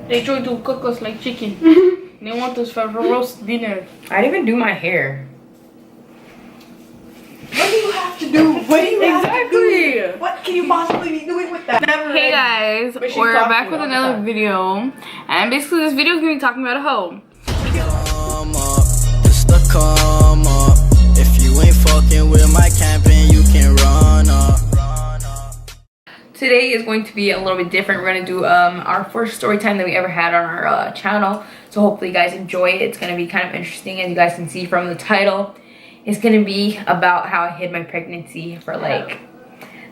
They tried to cook us like chicken. They want us for roast dinner. I didn't even do my hair. What do you have to do? What do you have to do? Exactly. What can you possibly be doing with that? Never Hey ready. guys, But she's we're talking back with all the another time. video. And basically this video is going to be talking about a hoe. Come up, it's the come up. If you ain't fucking with my campaign, you can run up. Today is going to be a little bit different. We're going to do our first story time that we ever had on our channel. So hopefully you guys enjoy it. It's going to be kind of interesting, as you guys can see from the title. It's going to be about how I hid my pregnancy for like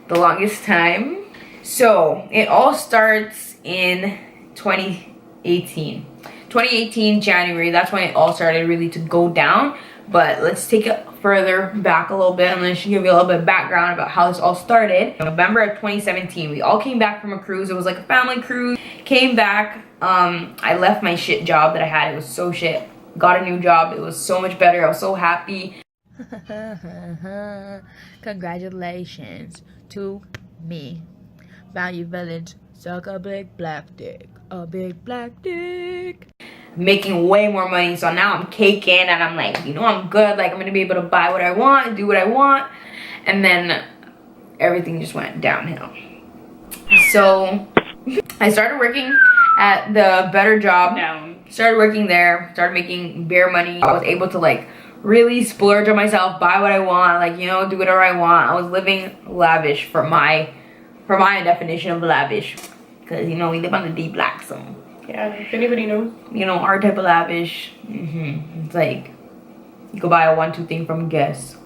the longest time. So it all starts in 2018. 2018 January, that's when it all started really to go down. But let's take it further back a little bit and let's give you a little bit of background about how this all started. In November of 2017, we all came back from a cruise. It was like a family cruise. Came back, I left my shit job that I had. It was so shit. Got a new job. It was so much better. I was so happy. Congratulations to me. Value Village, suck a big black dick. A big black dick. Making way more money, so now I'm caking and I'm like, you know, I'm good. Like, I'm gonna be able to buy what I want and do what I want. And then everything just went downhill. So I started working at the better job. Started working there, started making bare money. I was able to like really splurge on myself, buy what I want, like, you know, do whatever I want. I was living lavish for my definition of lavish, because, you know, we live on the D block, so Yeah, if anybody knows. you know, our type of lavish. It's like you go buy a 1-2 thing from Guess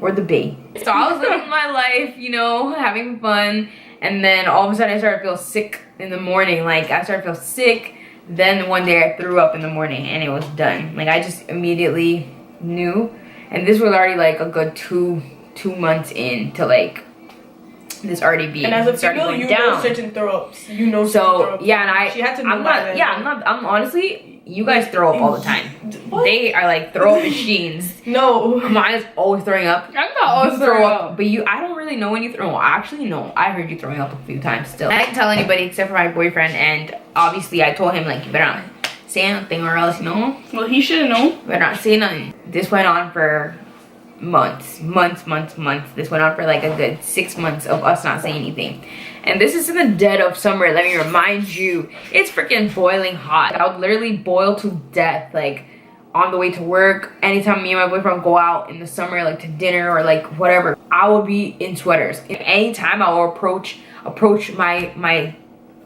or the Bay. So I was living my life, you know, having fun, and then all of a sudden I started to feel sick in the morning. Like, I started to feel sick. Then one day I threw up in the morning and it was done. Like, I just immediately knew. And this was already like a good two months in to like this already being And as a female, you know certain throw-ups. You know certain throw-ups. Yeah, and she had to know I'm honestly, you guys throw up all the time. What? They are like throw up machines. No. Mine is always throwing up. I'm not always Throw up. But I don't really know when you throw up. Actually, no, I heard you throwing up a few times still. I didn't tell anybody except for my boyfriend, and obviously I told him, like, you better not say anything or else, you know? Well, he should know. You better not say nothing. This went on for months. This went on for like a good 6 months of us not saying anything. And this is in the dead of summer. Let me remind you, it's freaking boiling hot. I would literally boil to death, like on the way to work. Anytime me and my boyfriend go out in the summer, like to dinner or like whatever, I will be in sweaters. Anytime I will approach my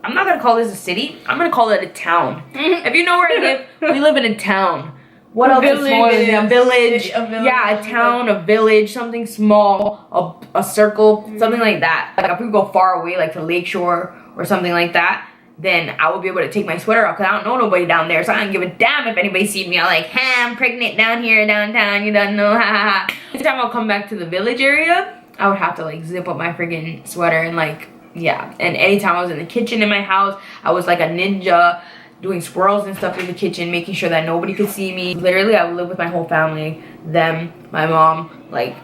I'm not gonna call this a city, I'm gonna call it a town. If you know where I live, we live in a town. What else is smaller than a village? Yeah, a town, a village, something small, a circle, something like that. Like, if we go far away, like to Lakeshore or something like that, then I will be able to take my sweater off because I don't know nobody down there. So I don't give a damn if anybody sees me. I'm like, hey, I'm pregnant down here, downtown, you don't know, ha ha ha. Every time I'll come back to the village area, I would have to like zip up my freaking sweater and like, yeah. And anytime I was in the kitchen in my house, I was like a ninja, doing swirls and stuff in the kitchen, making sure that nobody could see me. Literally, I would live with my whole family, them, my mom, like,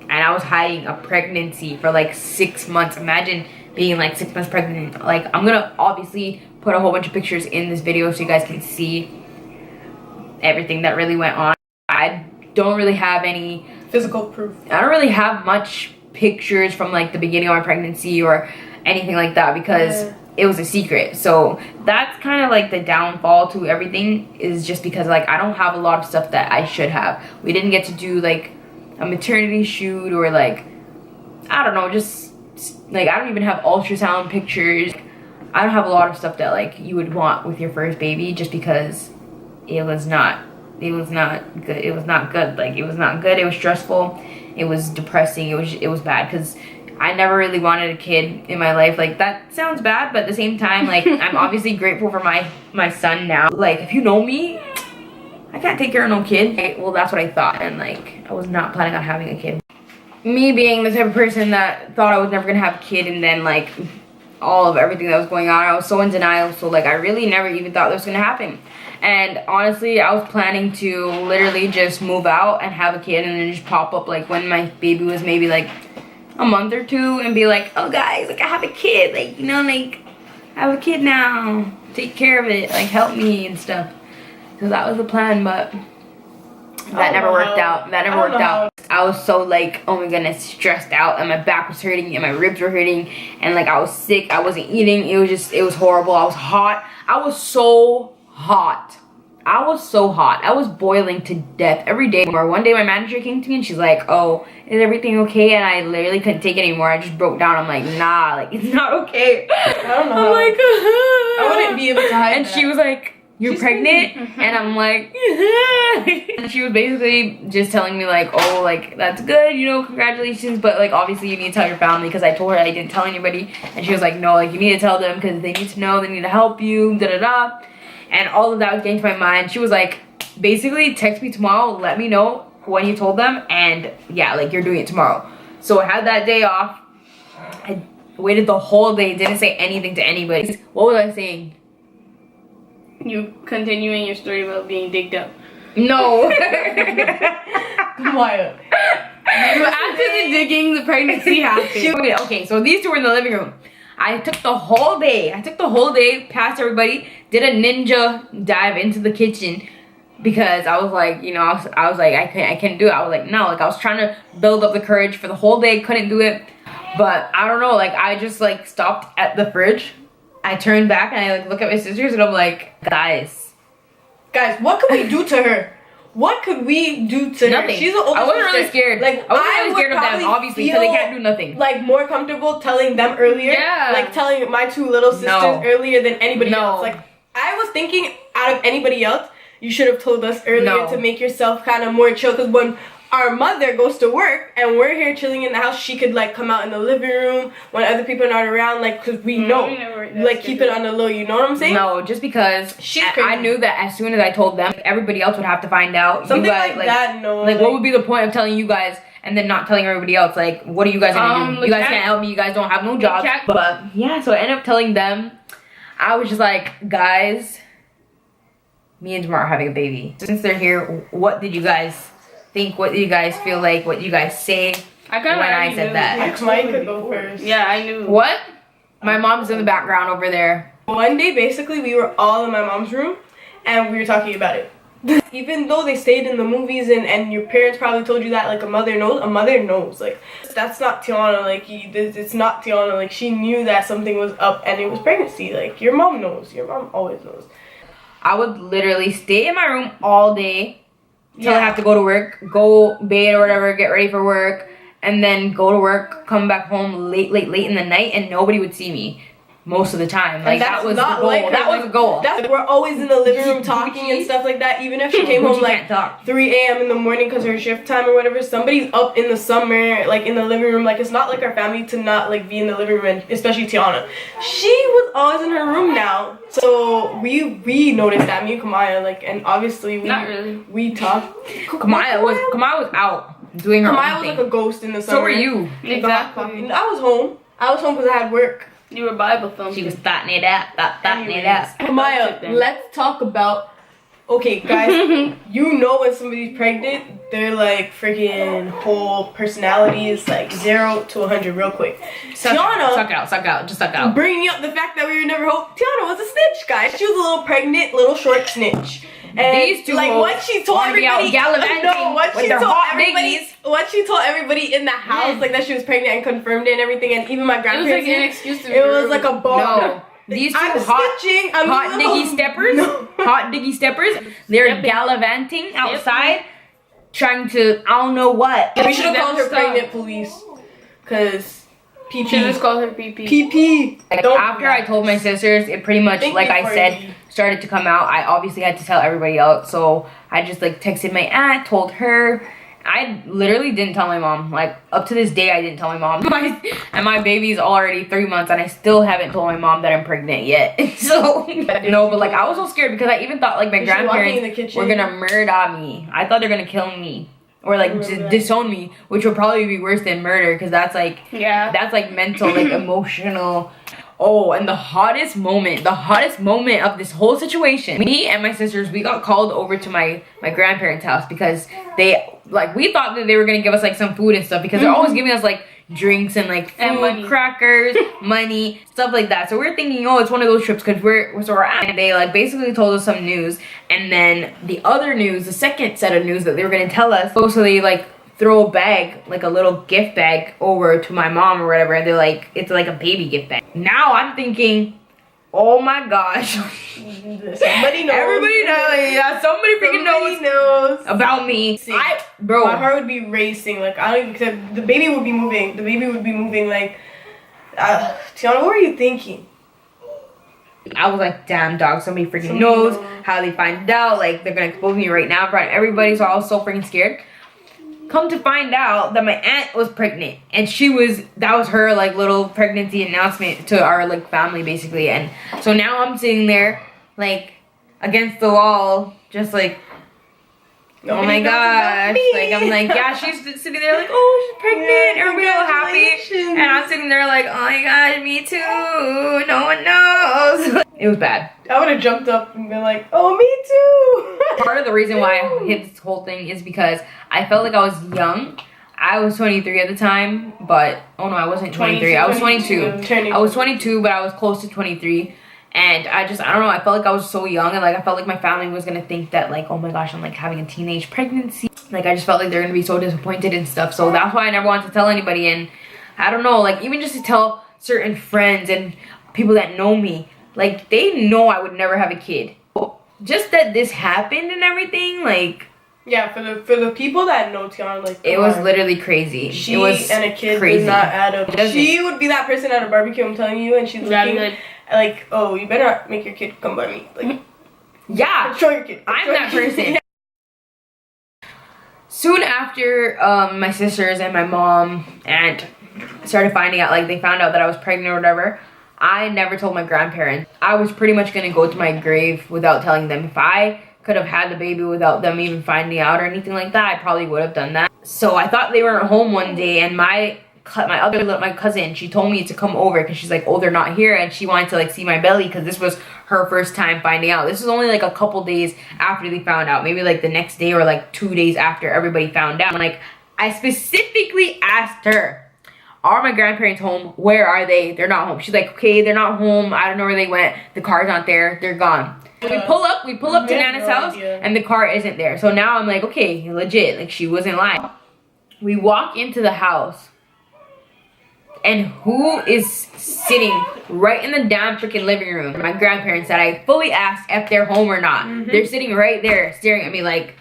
and I was hiding a pregnancy for like 6 months. Imagine being like 6 months pregnant. Like, I'm gonna obviously put a whole bunch of pictures in this video so you guys can see everything that really went on. I don't really have any physical proof. I don't really have much pictures from like the beginning of my pregnancy or anything like that because it was a secret. So that's kind of like the downfall to everything, is just because like I don't have a lot of stuff that I should have. We didn't get to do like a maternity shoot or like, I don't know, just like I don't even have ultrasound pictures. I don't have a lot of stuff that like you would want with your first baby, just because it was not good. It was not good. Like, it was not good. It was stressful. It was depressing. It was bad because I never really wanted a kid in my life. Like, that sounds bad, but at the same time, like, I'm obviously grateful for my son now. Like, if you know me, I can't take care of no kid. Okay, well, that's what I thought, and like, I was not planning on having a kid. Me being the type of person that thought I was never gonna have a kid, and then like all of everything that was going on, I was so in denial. So like, I really never even thought that was gonna happen. And honestly, I was planning to literally just move out and have a kid and then just pop up like when my baby was maybe like a month or two and be like, oh guys, like I have a kid, like, you know, like I have a kid now. take care of it, like help me and stuff. So that was the plan, but that never worked out. That never worked out. I was so like, oh my goodness, stressed out, and my back was hurting and my ribs were hurting, and like I was sick. I wasn't eating. It was horrible. I was hot. I was so hot. I was boiling to death every day. Or one day my manager came to me and she's like, oh, is everything okay? And I literally couldn't take it anymore. I just broke down. I'm like, nah, like it's not okay. I don't know. I'm like, I wouldn't be able to hide and that. she was like, you're pregnant? And I'm like, and she was basically just telling me like, oh, like that's good, you know, congratulations, but like obviously you need to tell your family, because I told her I didn't tell anybody, and she was like, no, like you need to tell them because they need to know, they need to help you, da da da. And all of that was getting to my mind. She was like, basically text me tomorrow, let me know when you told them, and yeah, like you're doing it tomorrow. So I had that day off. I waited the whole day, didn't say anything to anybody. What was I saying? You continuing your story about being digged up. No. Quiet. So after the digging, the pregnancy happened. Okay, so these two were in the living room. I took the whole day past everybody, did a ninja dive into the kitchen, because I was like, you know, I was like, I can't do it. I was like, no, like I was trying to build up the courage for the whole day, couldn't do it. But I don't know, like I just like stopped at the fridge. I turned back and I like look at my sisters and I'm like, guys, what could we do to her? What could we do to nothing. her? She's the oldest I wasn't really sister. scared. Like I wasn't really scared of them, obviously, because they can't do nothing. Like more comfortable telling them earlier. Yeah. Like telling my two little sisters earlier than anybody else. Like I was thinking, out of anybody else, you should have told us earlier to make yourself kind of more chill. Because when our mother goes to work and we're here chilling in the house, she could like come out in the living room when other people are not around, like, because we know, like, keep it on the low, you know what I'm saying? No, just because I knew that as soon as I told them, everybody else would have to find out. Something you guys, like that, no. Like, what would be the point of telling you guys and then not telling everybody else? Like, what are you guys gonna do? You guys can't help me, you guys don't have no jobs. But yeah, so I ended up telling them. I was just like, guys, me and Jamar are having a baby. Since they're here, what did you guys think? What do you guys feel like? What do you guys say when I said that? Mike could go first. Yeah, I knew. What? My mom's in the background over there. One day, basically, we were all in my mom's room and we were talking about it. Even though they stayed in the movies and your parents probably told you that, like, a mother knows. Like, that's not Tiana. Like, it's not Tiana. Like, she knew that something was up and it was pregnancy. Like, your mom knows. Your mom always knows. I would literally stay in my room all day till I have to go to work, go bathe or whatever, get ready for work, and then go to work, come back home late in the night, and nobody would see me most of the time. Like, that was the goal. That was the goal. We're always in the living room talking and stuff like that. Even if she came home like 3 a.m. in the morning because her shift time or whatever, somebody's up in the summer, like in the living room. Like, it's not like our family to not like be in the living room, and especially Tiana. She was always in her room now. So we noticed that, me and Kamaya, like, and obviously we talked. Kamaya was out doing her own Kamaya was thing. like a ghost in the summer. So were you. Exactly. I was home because I had work. You were Bible thumping. She was thotting it out. Kamaya, let's talk about. Okay, guys, you know when somebody's pregnant, they're like freaking whole personality is like 0 to 100 real quick. Tiana, suck out, just suck out. Bringing up the fact that we were never home. Tiana was a snitch, guys. She was a little pregnant, little short snitch. And these two, like, what she told everybody, what she told everybody in the house, like that she was pregnant and confirmed it and everything, and even my grandparents. It was like an excuse to it was like a bomb. No. These two hot diggy steppers, they're gallivanting outside, trying to, I don't know what. We should have called her pregnant police, cause PP. Should just call her PP. PP. Like, after I told my sisters, it pretty much, like I said, started to come out. I obviously had to tell everybody else, so I just like texted my aunt, told her. I literally didn't tell my mom. Like, up to this day, I didn't tell my mom. And my baby's already 3 months, and I still haven't told my mom that I'm pregnant yet. So, no, but like, I was so scared because I even thought like my grandparents were gonna murder me. I thought they're gonna kill me. Or like disown me, which would probably be worse than murder, because that's like, that's like mental, like emotional. Oh, and the hottest moment of this whole situation, me and my sisters, we got called over to my grandparents' house because they, like, we thought that they were gonna give us like some food and stuff, because they're always giving us like, drinks and like food, And money. crackers, money, stuff like that. So we're thinking, oh, it's one of those trips because we're at, and they like basically told us some news, and then the other news, the second set of news that they were gonna tell us, so they like throw a bag, like a little gift bag over to my mom or whatever, and they're like, it's like a baby gift bag. Now I'm thinking, oh my gosh. Somebody knows. Everybody knows. Yeah, somebody freaking knows about me. Bro. My heart would be racing. Like, I don't even, because the baby would be moving. The baby would be moving. Like, Tiana, what were you thinking? I was like, damn, dog, somebody freaking knows how they find out. Like, they're gonna expose me right now in front of everybody. So I was so freaking scared. Come to find out that my aunt was pregnant, and that was her like little pregnancy announcement to our like family basically. And so now I'm sitting there like against the wall, just like, oh my gosh, like I'm like, yeah, she's sitting there like, oh, she's pregnant, everybody all happy, and I'm sitting there like, oh my gosh, me too, no one knows. It was bad. I would have jumped up and been like, oh, me too. Part of the reason why I hit this whole thing is because I felt like I was young. I was 23 at the time, but oh no, I wasn't 23. I was 22. I was 22, but I was close to 23. And I don't know, I felt like I was so young, and like I felt like my family was gonna think that like, oh my gosh, I'm like having a teenage pregnancy. Like I just felt like they're gonna be so disappointed and stuff. So that's why I never wanted to tell anybody. And I don't know, like even just to tell certain friends and people that know me, like they know I would never have a kid. Just that this happened and everything, like, yeah, for the people that know Tiana, like, it was literally crazy. She it was and a kid crazy. does not add up. She would be that person at a barbecue, I'm telling you, and she's looking like, oh, you better not make your kid come by me. Like, yeah, control your kid. I'm that person. Soon after my sisters and my mom and started finding out, like they found out that I was pregnant or whatever, I never told my grandparents. I was pretty much gonna go to my grave without telling them. If I could have had the baby without them even finding out or anything like that, I probably would have done that. So I thought they weren't home one day, and my cousin, she told me to come over because she's like, oh, they're not here, and she wanted to like see my belly because this was her first time finding out. This was only like a couple days after they found out, maybe like the next day or like 2 days after everybody found out. Like I specifically asked her, are my grandparents home? Where are they? They're not home. She's like, okay, they're not home. I don't know where they went. The car's not there. They're gone. We pull up to Nana's house, and the car isn't there. So now I'm like, okay, legit, like she wasn't lying. We walk into the house, and who is sitting right in the damn freaking living room? My grandparents that I fully asked if they're home or not. They're sitting right there staring at me like,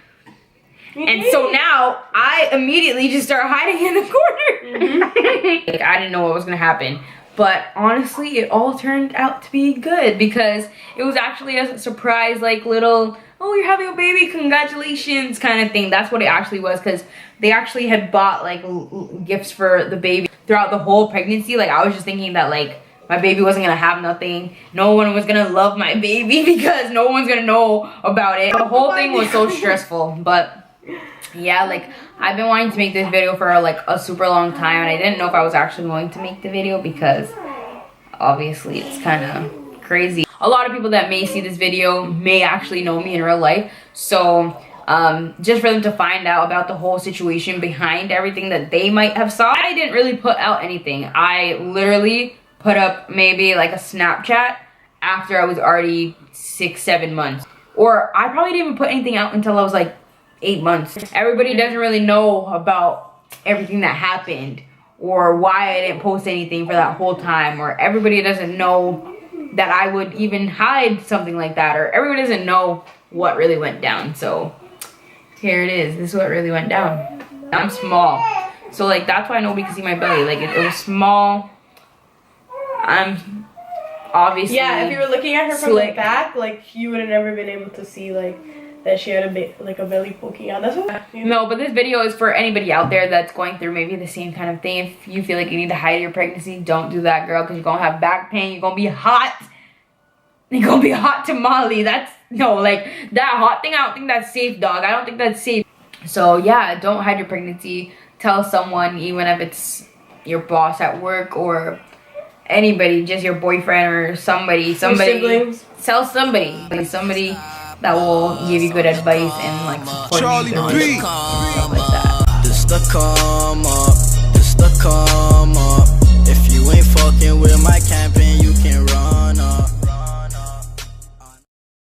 and so now I immediately just start hiding in the corner. Like, I didn't know what was gonna happen. But honestly, it all turned out to be good because it was actually a surprise, like little, oh, you're having a baby, congratulations kind of thing. That's what it actually was, because they actually had bought like gifts for the baby throughout the whole pregnancy. Like I was just thinking that like my baby wasn't gonna have nothing. No one was gonna love my baby because no one's gonna know about it. The whole thing was so stressful. But yeah, like I've been wanting to make this video for like a super long time, and I didn't know if I was actually going to make the video because obviously it's kind of crazy. A lot of people that may see this video may actually know me in real life, so just for them to find out about the whole situation behind everything that they might have saw. I didn't really put out anything. I literally put up maybe like a Snapchat after I was already 6-7 months, or I probably didn't even put anything out until I was like 8 months. Everybody doesn't really know about everything that happened, or why I didn't post anything for that whole time, or everybody doesn't know that I would even hide something like that, or everybody doesn't know what really went down. So here it is. This is what really went down. I'm small, so like that's why nobody can see my belly. Like it was small. I'm obviously, yeah, if you were looking at her from the back, like you would have never been able to see like that she had a belly poking out. That's what. No, but this video is for anybody out there that's going through maybe the same kind of thing. If you feel like you need to hide your pregnancy, don't do that, girl, because you're gonna have back pain. You're gonna be hot. You're gonna be a hot tamale. That's no, like that hot thing. I don't think that's safe, dog. I don't think that's safe. So yeah, don't hide your pregnancy. Tell someone, even if it's your boss at work or anybody, just your boyfriend or somebody. Your siblings. Tell somebody that will give you good advice and like support you through it. Stuff like that. This the come up. This the come up. If you ain't fucking with my camping, you can run.